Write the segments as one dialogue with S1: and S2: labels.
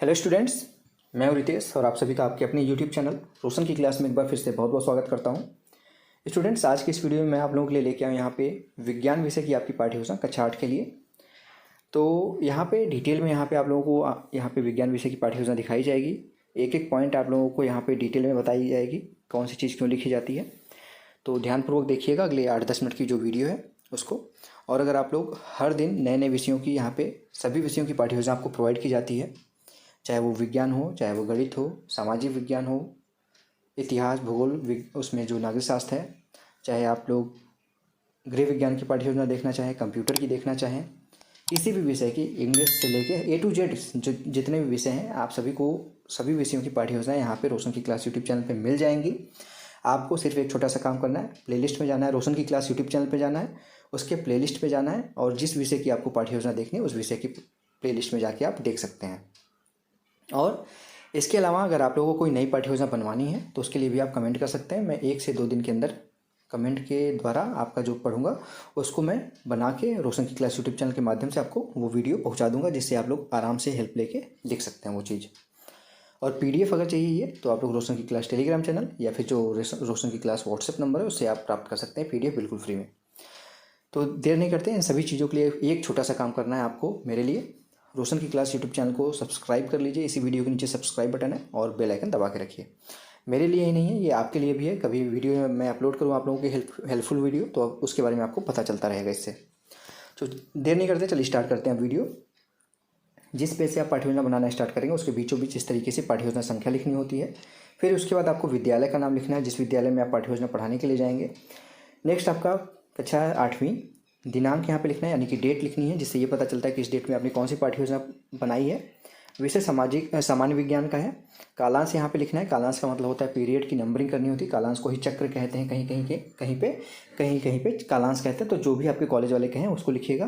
S1: Hello students, मैं हूं रितेश और आप सभी का आपके अपने यूट्यूब चैनल रोशन की क्लास में एक बार फिर से बहुत बहुत स्वागत करता हूं। स्टूडेंट्स, आज की इस वीडियो में मैं आप लोगों के लिए लेके आया यहाँ पे विज्ञान विषय की आपकी पाठ्य योजना कक्षा 8 के लिए। तो यहाँ पे डिटेल में यहाँ पे आप लोगों को यहाँ पे विज्ञान विषय की पाठ्य योजना दिखाई जाएगी। एक एक पॉइंट आप लोगों को यहाँ पे डिटेल में बताई जाएगी, कौन सी चीज़ क्यों लिखी जाती है। तो ध्यानपूर्वक देखिएगा अगले 8-10 मिनट की जो वीडियो है उसको। और अगर आप लोग हर दिन नए नए विषयों की यहाँ पे सभी विषयों की पाठ्य योजना आपको प्रोवाइड की जाती है, चाहे वो विज्ञान हो, चाहे वो गणित हो, सामाजिक विज्ञान हो, इतिहास, भूगोल, उसमें जो नागरिक शास्त्र है, चाहे आप लोग गृह विज्ञान की पाठ्य योजना देखना चाहें, कंप्यूटर की देखना चाहें, किसी भी विषय की, इंग्लिश से लेके A to Z जितने भी विषय हैं, आप सभी को सभी विषयों की पाठ्य योजना यहाँ पे रोशन की क्लास यूट्यूब चैनल पे मिल जाएंगी। आपको सिर्फ एक छोटा सा काम करना है, प्लेलिस्ट में जाना है, रोशन की क्लास यूट्यूब चैनल पे जाना है, उसके प्लेलिस्ट पे जाना है और जिस विषय की आपको पाठ्य योजना देखनी है उस विषय की प्लेलिस्ट में जाके आप देख सकते हैं। और इसके अलावा अगर आप लोगों को कोई नई पाठ्य योजना बनवानी है तो उसके लिए भी आप कमेंट कर सकते हैं। मैं 1 से 2 दिन के अंदर कमेंट के द्वारा आपका जो पढ़ूंगा उसको मैं बना के रोशन की क्लास यूट्यूब चैनल के माध्यम से आपको वो वीडियो पहुंचा दूंगा, जिससे आप लोग आराम से हेल्प लेके लिख सकते हैं वो चीज़। और PDF अगर चाहिए तो आप लोग रोशन की क्लास टेलीग्राम चैनल या फिर जो रोशन की क्लास व्हाट्सएप नंबर है उससे आप प्राप्त कर सकते हैं PDF बिल्कुल फ्री में। तो देर नहीं करते, इन सभी चीज़ों के लिए एक छोटा सा काम करना है आपको मेरे लिए। रोशन की क्लास यूट्यूब चैनल को सब्सक्राइब कर लीजिए, इसी वीडियो के नीचे सब्सक्राइब बटन है और बेल आइकन दबा के रखिए। मेरे लिए ही नहीं है, ये आपके लिए भी है। कभी वीडियो मैं अपलोड करूँ आप लोगों की हेल्पफुल वीडियो तो उसके बारे में आपको पता चलता रहेगा इससे। तो देर नहीं करते, चलिए स्टार्ट करते हैं वीडियो। जिस पेज से आप पाठ्य योजना बनाना स्टार्ट करेंगे उसके बीचों बीच इस तरीके से पाठ्य योजना संख्या लिखनी होती है। फिर उसके बाद आपको विद्यालय का नाम लिखना है जिस विद्यालय में आप पाठ्य योजना पढ़ाने के लिए जाएंगे। नेक्स्ट आपका कक्षा 8वीं दिनांक यहाँ पे लिखना है, यानी कि डेट लिखनी है, जिससे ये पता चलता है कि इस डेट में आपने कौन सी पाठ्य योजना बनाई है। विषय सामान्य विज्ञान का है। कालांश यहाँ पे लिखना है। कालांश का मतलब होता है पीरियड की नंबरिंग करनी होती है। कालांश को ही चक्र कहते हैं, कहीं पे कालांश कहते हैं। तो जो भी आपके कॉलेज वाले कहें उसको लिखिएगा।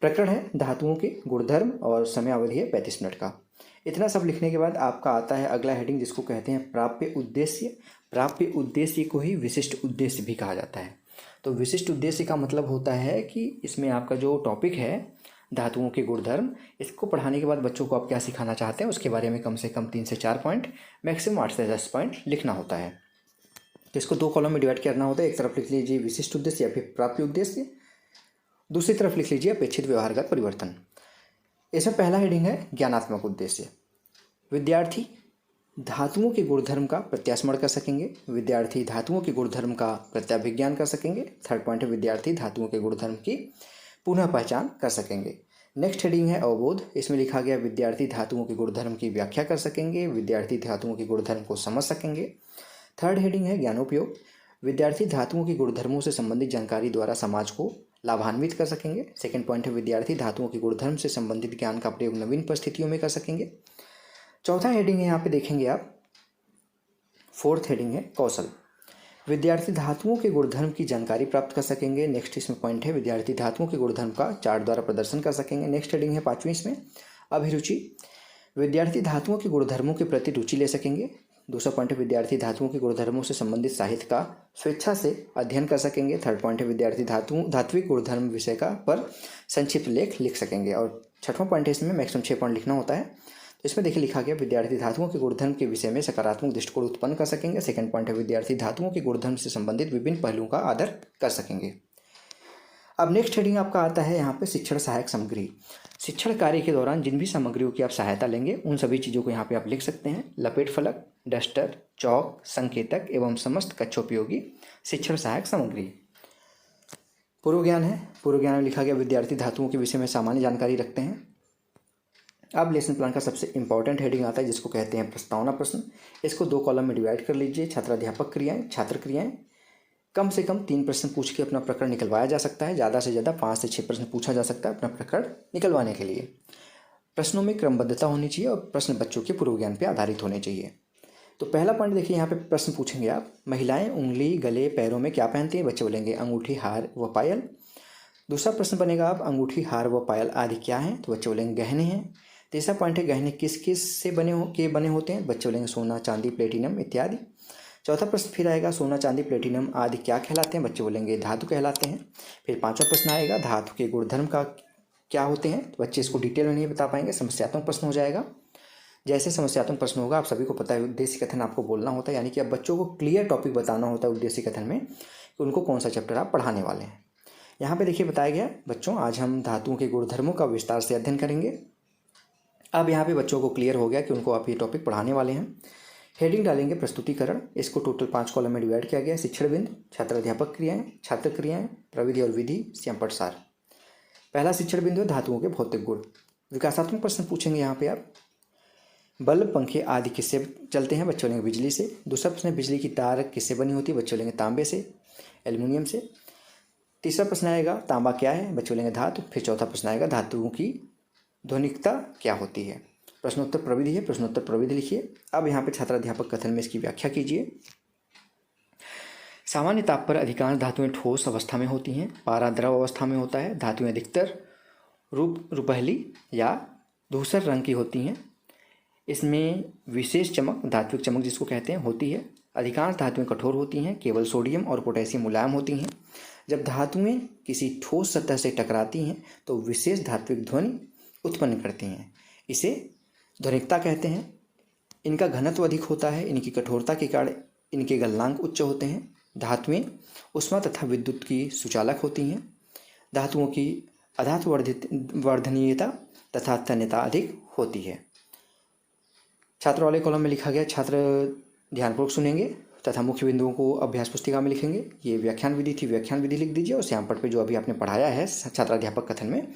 S1: प्रकरण है धातुओं के गुणधर्म और समयावधि है 35 मिनट का। इतना सब लिखने के बाद आपका आता है अगला हेडिंग जिसको कहते हैं प्राप्य उद्देश्य। प्राप्य उद्देश्य को ही विशिष्ट उद्देश्य भी कहा जाता है। तो विशिष्ट उद्देश्य का मतलब होता है कि इसमें आपका जो टॉपिक है धातुओं के गुणधर्म, इसको पढ़ाने के बाद बच्चों को आप क्या सिखाना चाहते हैं उसके बारे में कम से कम 3 से 4 पॉइंट, मैक्सिमम 8 से 10 पॉइंट लिखना होता है। तो इसको 2 कॉलम में डिवाइड करना होता है। एक तरफ लिख लीजिए विशिष्ट उद्देश्य या फिर प्राप्य उद्देश्य, दूसरी तरफ लिख लीजिए अपेक्षित व्यवहारगत परिवर्तन। इसमें पहला हेडिंग है ज्ञानात्मक उद्देश्य। विद्यार्थी धातुओं के गुणधर्म का प्रत्यास्मरण कर सकेंगे। विद्यार्थी धातुओं के गुणधर्म का प्रत्याभिज्ञान कर सकेंगे। थर्ड पॉइंट है विद्यार्थी धातुओं के गुणधर्म की पुनः पहचान कर सकेंगे। नेक्स्ट हेडिंग है अवबोध। इसमें लिखा गया विद्यार्थी धातुओं के गुणधर्म की व्याख्या कर सकेंगे। विद्यार्थी धातुओं के गुणधर्म को समझ सकेंगे। थर्ड हेडिंग है ज्ञानोपयोग। विद्यार्थी धातुओं के गुणधर्मों से संबंधित जानकारी द्वारा समाज को लाभान्वित कर सकेंगे। सेकेंड पॉइंट है विद्यार्थी धातुओं के गुणधर्म से संबंधित ज्ञान का प्रयोग नवीन परिस्थितियों में कर सकेंगे। चौथा हेडिंग है यहाँ पे देखेंगे आप, फोर्थ हेडिंग है कौशल। विद्यार्थी धातुओं के गुणधर्म की जानकारी प्राप्त कर सकेंगे। नेक्स्ट इसमें पॉइंट है विद्यार्थी धातुओं के गुणधर्म का चार्ट द्वारा प्रदर्शन कर सकेंगे। नेक्स्ट हेडिंग है 5वीं इसमें अभिरुचि। विद्यार्थी धातुओं के गुणधर्मों के प्रति रुचि ले सकेंगे। दूसरा पॉइंट है विद्यार्थी धातुओं के गुणधर्मों से संबंधित साहित्य का स्वेच्छा से अध्ययन कर सकेंगे। थर्ड पॉइंट है विद्यार्थी धात्विक गुणधर्म विषय का पर संक्षिप्त लेख लिख सकेंगे। और छठवां पॉइंट है इसमें मैक्सिमम 6 पॉइंट लिखना होता है। तो इसमें देखिए लिखा गया विद्यार्थी धातुओं के गुणधर्म के विषय में सकारात्मक दृष्टिकोण उत्पन्न कर सकेंगे। सेकंड पॉइंट है विद्यार्थी धातुओं के गुणधर्म से संबंधित विभिन्न पहलुओं का आदर कर सकेंगे। अब नेक्स्ट हेडिंग आपका आता है यहाँ पे शिक्षण सहायक सामग्री। शिक्षण कार्य के दौरान जिन भी सामग्रियों की आप सहायता लेंगे उन सभी चीज़ों को यहाँ पे आप लिख सकते हैं। लपेट फलक, डस्टर, चौक, संकेतक एवं समस्त कक्षोपयोगी शिक्षण सहायक सामग्री। पूर्व ज्ञान है। पूर्व ज्ञान में लिखा गया विद्यार्थी धातुओं के विषय में सामान्य जानकारी रखते हैं। अब लेसन प्लान का सबसे इंपॉर्टेंट हेडिंग आता है जिसको कहते हैं प्रस्तावना प्रश्न। इसको 2 कॉलम में डिवाइड कर लीजिए। छात्राध्यापक क्रियाएं, छात्र क्रियाएं। कम से कम 3 प्रश्न पूछ के अपना प्रकरण निकलवाया जा सकता है। ज़्यादा से ज़्यादा 5 से 6 प्रश्न पूछा जा सकता है अपना प्रकरण निकलवाने के लिए। प्रश्नों में क्रमबद्धता होनी चाहिए और प्रश्न बच्चों के पूर्व ज्ञान पर आधारित होने चाहिए। तो पहला पॉइंट देखिए, यहाँ पे प्रश्न पूछेंगे आप, महिलाएं उंगली, गले, पैरों में क्या पहनती हैं? बच्चे बोलेंगे अंगूठी, हार व पायल। दूसरा प्रश्न बनेगा आप, अंगूठी, हार व पायल आदि क्या हैं? तो बच्चे बोलेंगे गहने हैं। तीसरा पॉइंट है गहने किस किस से बने होते हैं? बच्चे बोलेंगे सोना, चांदी, प्लेटिनम इत्यादि। चौथा प्रश्न फिर आएगा सोना, चांदी, प्लेटिनम आदि क्या कहलाते हैं? बच्चे बोलेंगे धातु कहलाते हैं। फिर 5वां प्रश्न आएगा धातु के गुणधर्म का क्या होते हैं? तो बच्चे इसको डिटेल में नहीं बता पाएंगे, समस्यात्मक प्रश्न हो जाएगा। जैसे समस्यात्मक प्रश्न होगा, आप सभी को पता है उद्देश्य कथन आपको बोलना होता है, यानी कि अब बच्चों को क्लियर टॉपिक बताना होता है उद्देश्य कथन में कि उनको कौन सा चैप्टर आप पढ़ाने वाले हैं। यहाँ पे देखिए बताया गया बच्चों, आज हम धातुओं के गुणधर्मों का विस्तार से अध्ययन करेंगे। अब यहाँ पे बच्चों को क्लियर हो गया कि उनको आप ये टॉपिक पढ़ाने वाले हैं। हेडिंग डालेंगे प्रस्तुतिकरण, इसको टोटल 5 कॉलम में डिवाइड किया गया है। शिक्षण बिंदु, छात्र अध्यापक क्रियाएं, छात्र क्रियाएं, प्रविधि और विधि, श्यामपट सार। पहला शिक्षण बिंदु है धातुओं के भौतिक गुण। विकासात्मक प्रश्न पूछेंगे यहाँ पे आप। बल्ब, पंखे आदि किससे चलते हैं? बच्चों लेंगे बिजली से। दूसरा प्रश्न है बिजली की तार किससे बनी होती है? बच्चों लेंगे तांबे से, एल्युमिनियम से। तीसरा प्रश्न आएगा तांबा क्या है? बच्चों लेंगे धातु। फिर चौथा प्रश्न आएगा धातुओं की ध्वनिकता क्या होती है? प्रश्नोत्तर प्रविधि है, प्रश्नोत्तर प्रविधि लिखिए। अब यहाँ पे छात्र अध्यापक कथन में इसकी व्याख्या कीजिए। सामान्य ताप पर अधिकांश धातुएं ठोस अवस्था में होती हैं, पारा द्रव अवस्था में होता है। धातुएं अधिकतर रुपहली या धूसर रंग की होती हैं। इसमें विशेष चमक, धात्विक चमक जिसको कहते हैं, होती है। अधिकांश धातुएं कठोर होती हैं, केवल सोडियम और पोटेशियम मुलायम होती हैं। जब धातुएं किसी ठोस सतह से टकराती हैं तो विशेष धात्विक ध्वनि उत्पन्न करती हैं, इसे ध्वनिकता कहते हैं। इनका घनत्व अधिक होता है, इनकी कठोरता के कारण इनके गलनांक उच्च होते हैं। धातुएं उष्मा तथा विद्युत की सुचालक होती हैं। धातुओं की अधातु वर्धनीयता तथा तन्यता अधिक होती है। छात्र वाले कॉलम में लिखा गया, छात्र ध्यानपूर्वक सुनेंगे तथा मुख्य बिंदुओं को अभ्यास पुस्तिका में लिखेंगे। ये व्याख्यान विधि थी, व्याख्यान विधि लिख दीजिए और श्यामपट पे जो अभी आपने पढ़ाया है छात्राध्यापक कथन में,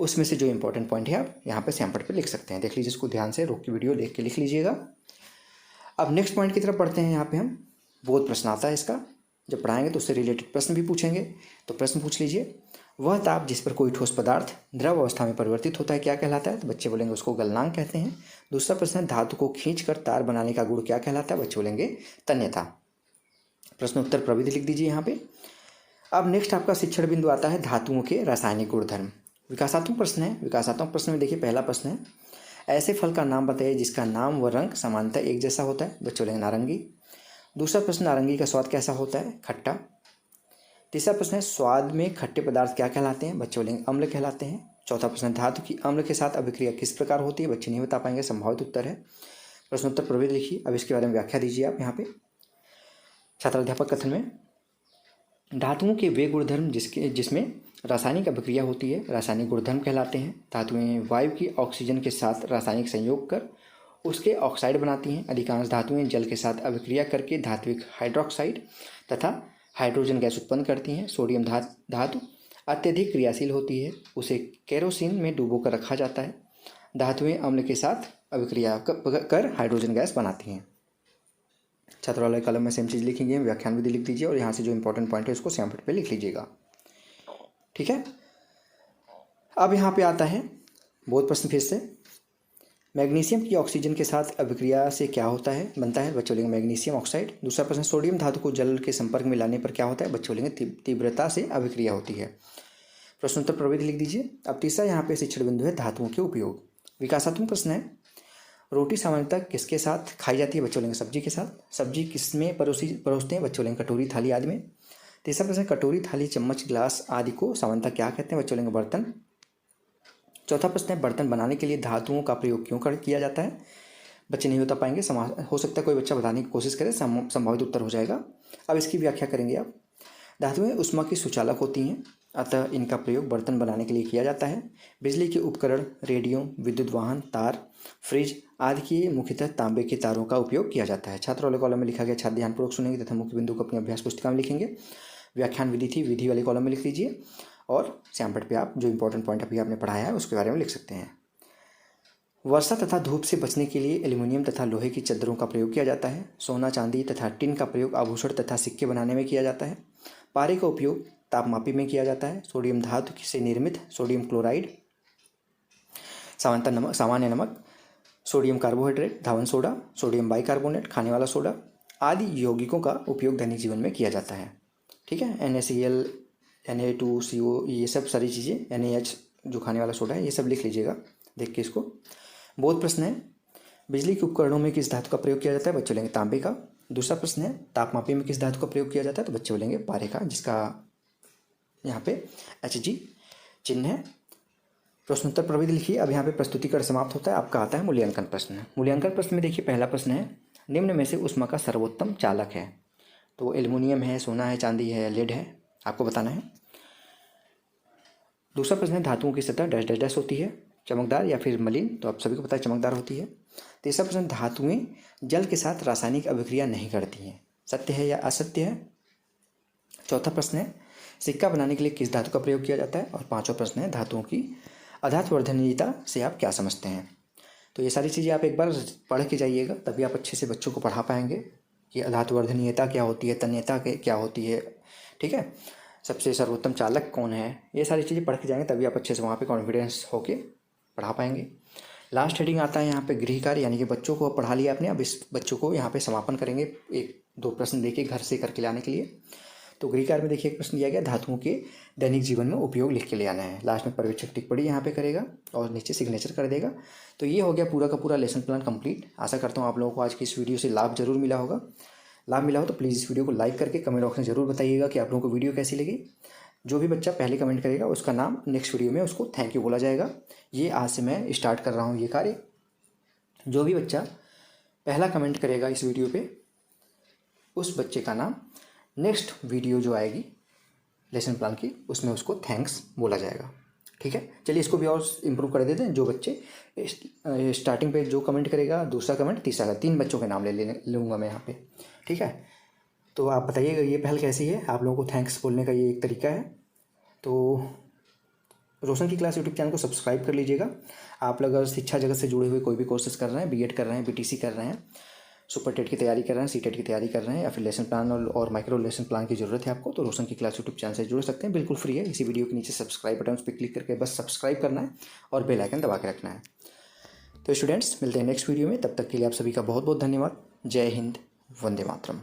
S1: उसमें से जो इंपॉर्टेंट पॉइंट है आप यहाँ पे श्यामपट पे लिख सकते हैं। देख लीजिए, इसको ध्यान से रोक के वीडियो देख के लिख लीजिएगा। अब नेक्स्ट पॉइंट की तरफ पढ़ते हैं। यहाँ पे हम बोध प्रश्न आता है इसका, जब पढ़ाएंगे तो उससे रिलेटेड प्रश्न भी पूछेंगे। तो प्रश्न पूछ लीजिए, वह ताप जिस पर कोई ठोस पदार्थ द्रव अवस्था में परिवर्तित होता है क्या कहलाता है? तो बच्चे बोलेंगे उसको गलनांक कहते हैं। दूसरा प्रश्न है धातु को खींचकर तार बनाने का गुण क्या कहलाता है? बच्चे बोलेंगे तन्यता। प्रश्नोत्तर प्रविधि लिख दीजिए यहाँ पे। अब नेक्स्ट आपका शिक्षण बिंदु आता है धातुओं के रासायनिक गुणधर्म। विकासात्मक प्रश्न है। विकासात्मक प्रश्न में देखिए पहला प्रश्न है, ऐसे फल का नाम बताइए जिसका नाम व रंग सामान्यतः एक जैसा होता है? बच्चे बोलेंगे नारंगी। दूसरा प्रश्न, नारंगी का स्वाद कैसा होता है? खट्टा। तीसरा प्रश्न है, स्वाद में खट्टे पदार्थ क्या कहलाते हैं? बच्चे बोलेंगे अम्ल कहलाते हैं। चौथा प्रश्न, धातु की अम्ल के साथ अभिक्रिया किस प्रकार होती है? बच्चे नहीं बता पाएंगे, संभावित उत्तर है। प्रश्नोत्तर प्रविधि लिखिए। अब इसके बारे में व्याख्या दीजिए आप यहाँ पे छात्राध्यापक कथन में। धातुओं के वे गुणधर्म जिसमें रासायनिक अभिक्रिया होती है रासायनिक गुणधर्म कहलाते हैं। धातुएं वायु की ऑक्सीजन के साथ रासायनिक संयोग कर उसके ऑक्साइड बनाती हैं। अधिकांश धातुएं जल के साथ अभिक्रिया करके धात्विक हाइड्रोक्साइड तथा हाइड्रोजन गैस उत्पन्न करती हैं। सोडियम धातु अत्यधिक क्रियाशील होती है, उसे केरोसिन में डुबो कर रखा जाता है। धातुएं अम्ल के साथ अभिक्रिया कर हाइड्रोजन गैस बनाती हैं। छात्र वाले कलम में सेम चीज़ लिखेंगे, व्याख्यान विधि लिख दीजिए और यहाँ से जो इंपॉर्टेंट पॉइंट है उसको श्यामपट पे लिख लीजिएगा। ठीक है। अब यहाँ पे आता है बोध प्रश्न फिर से, मैग्नीशियम की ऑक्सीजन के साथ अभिक्रिया से क्या होता है बनता है? बच्चे बोलेंगे मैग्नीशियम ऑक्साइड। दूसरा प्रश्न, सोडियम धातु को जल के संपर्क में लाने पर क्या होता है? बच्चे बोलेंगे तीव्रता से अभिक्रिया होती है। प्रश्नोत्तर प्रविधि लिख दीजिए। अब तीसरा यहाँ पे शिक्षण बिंदु है धातुओं के उपयोग। विकासात्मक प्रश्न है, रोटी सामान्यतः किसके साथ खाई जाती है? बच्चे बोलेंगे सब्जी के साथ। सब्जी किसमें परोसते हैं? बच्चे बोलेंगे कटोरी थाली आदि में। तीसरा प्रश्न, कटोरी थाली चम्मच गिलास आदि को सामान्यतः क्या कहते हैं? बच्चे बोलेंगे बर्तन। चौथा प्रश्न है, बर्तन बनाने के लिए धातुओं का प्रयोग क्यों किया जाता है? बच्चे नहीं बता पाएंगे, हो सकता है कोई बच्चा बताने की कोशिश करे, संभावित उत्तर हो जाएगा। अब इसकी व्याख्या करेंगे आप। धातुएं उष्मा की सुचालक होती हैं, अतः इनका प्रयोग बर्तन बनाने के लिए किया जाता है। बिजली के उपकरण, रेडियो, विद्युत वाहन, तार, फ्रिज आदि के मुख्यतः तांबे के तारों का उपयोग किया जाता है। छात्र वाले कॉलम में लिखा गया, छात्र ध्यानपूर्वक सुनेंगे तथा मुख्य बिंदु को अपनी अभ्यास पुस्तिका में लिखेंगे। व्याख्यान विधि थी, विधि वाले कॉलम में लिख लीजिए और श्यामपट पे आप जो इंपॉर्टेंट पॉइंट अभी आपने पढ़ाया है उसके बारे में लिख सकते हैं। वर्षा तथा धूप से बचने के लिए एल्युमिनियम तथा लोहे की चद्दरों का प्रयोग किया जाता है। सोना, चांदी तथा टिन का प्रयोग आभूषण तथा सिक्के बनाने में किया जाता है। पारे का उपयोग तापमापी में किया जाता है। सोडियम धातु से निर्मित सोडियम क्लोराइड, सामान्य नमक, सोडियम कार्बोहाइड्रेट, धावन सोडा, सोडियम बाइकार्बोनेट, खाने वाला सोडा आदि यौगिकों का उपयोग दैनिक जीवन में किया जाता है। ठीक है। NaCl, Na2CO ये सब सारी चीज़ें, NaH जो खाने वाला सोडा है, ये सब लिख लीजिएगा देख के इसको। बोध प्रश्न है, बिजली के उपकरणों में किस धातु का प्रयोग किया जाता है? बच्चे बोलेंगे तांबे का। दूसरा प्रश्न है, तापमापी में किस धातु का प्रयोग किया जाता है? तो बच्चे बोलेंगे पारे का, जिसका यहाँ पे Hg चिन्ह है। प्रश्नोत्तर प्रविधि लिखिए। अब यहाँ पे प्रस्तुतिकरण समाप्त होता है, आपका आता है मूल्यांकन प्रश्न। मूल्यांकन प्रश्न में देखिए पहला प्रश्न है, निम्न में से ऊष्मा का सर्वोत्तम चालक है। तो एल्युमिनियम है, सोना है, चांदी है, लेड है, आपको बताना है। दूसरा प्रश्न है, धातुओं की सतह डैश डैश डैश होती है, चमकदार या फिर मलिन। तो आप सभी को पता है चमकदार होती है। तीसरा प्रश्न, धातुएं जल के साथ रासायनिक अभिक्रिया नहीं करती हैं, सत्य है या असत्य है। चौथा प्रश्न है, सिक्का बनाने के लिए किस धातु का प्रयोग किया जाता है। और पांचवा प्रश्न है, धातुओं की अधातुवर्धनीयता से आप क्या समझते हैं। तो ये सारी चीज़ें आप एक बार पढ़ के जाइएगा, तभी आप अच्छे से बच्चों को पढ़ा पाएंगे कि अधातुवर्धनीयता क्या होती है, तन्यता क्या होती है, ठीक है, सबसे सर्वोत्तम चालक कौन है। ये सारी चीज़ें पढ़ के जाएंगे तभी आप अच्छे से वहाँ पे कॉन्फिडेंस होके पढ़ा पाएंगे। लास्ट हेडिंग आता है यहाँ पे गृह कार्य, यानी कि बच्चों को पढ़ा लिया आपने, अब इस बच्चों को यहाँ पे समापन करेंगे 1-2 प्रश्न देके घर से करके लाने के लिए। तो गृह कार्य में देखिए एक प्रश्न दिया गया, धातुओं के दैनिक जीवन में उपयोग लिख के ले आना है। लास्ट में पर्यवेक्षक टिप्पणी यहाँ पे करेगा और नीचे सिग्नेचर कर देगा। तो ये हो गया पूरा का पूरा लेसन प्लान कंप्लीट। आशा करता हूँ आप लोगों को आज की इस वीडियो से लाभ जरूर मिला होगा। लाभ मिला हो तो प्लीज़ इस वीडियो को लाइक करके कमेंट बॉक्स में ज़रूर बताइएगा कि आप लोगों को वीडियो कैसी लगी। जो भी बच्चा पहले कमेंट करेगा उसका नाम नेक्स्ट वीडियो में उसको थैंक यू बोला जाएगा। ये आज से मैं स्टार्ट कर रहा हूँ ये कार्य। जो भी बच्चा पहला कमेंट करेगा इस वीडियो पे, उस बच्चे का नाम नेक्स्ट वीडियो जो आएगी लेसन प्लान की उसमें उसको थैंक्स बोला जाएगा। ठीक है, चलिए इसको भी और इम्प्रूव कर देते हैं। जो बच्चे स्टार्टिंग पे जो कमेंट करेगा, दूसरा कमेंट, तीसरा का 3 बच्चों के नाम ले लूँगा मैं यहाँ पे। ठीक है, तो आप बताइएगा ये पहल कैसी है। आप लोगों को थैंक्स बोलने का ये एक तरीका है। तो रोशन की क्लास यूट्यूब चैनल को सब्सक्राइब कर लीजिएगा। आप लोग अगर शिक्षा जगत से जुड़े हुए कोई भी कोर्सेज कर रहे हैं, बीएड कर रहे हैं, बीटीसी कर रहे हैं, सुपर टेट की तैयारी कर रहे हैं, सीटेट की तैयारी कर रहे हैं, या फिर लेसन प्लान और माइक्रो लेसन प्लान की ज़रूरत है आपको, तो रोशन की क्लास यूट्यूब चैनल से जुड़ सकते हैं। बिल्कुल फ्री है। इसी वीडियो के नीचे सब्सक्राइब बटन उस पर क्लिक करके बस सब्सक्राइब करना है और बेल आइकन दबा के रखना है। तो स्टूडेंट्स मिलते हैं नेक्स्ट वीडियो में, तब तक के लिए आप सभी का बहुत बहुत धन्यवाद। जय हिंद, वंदे मातरम।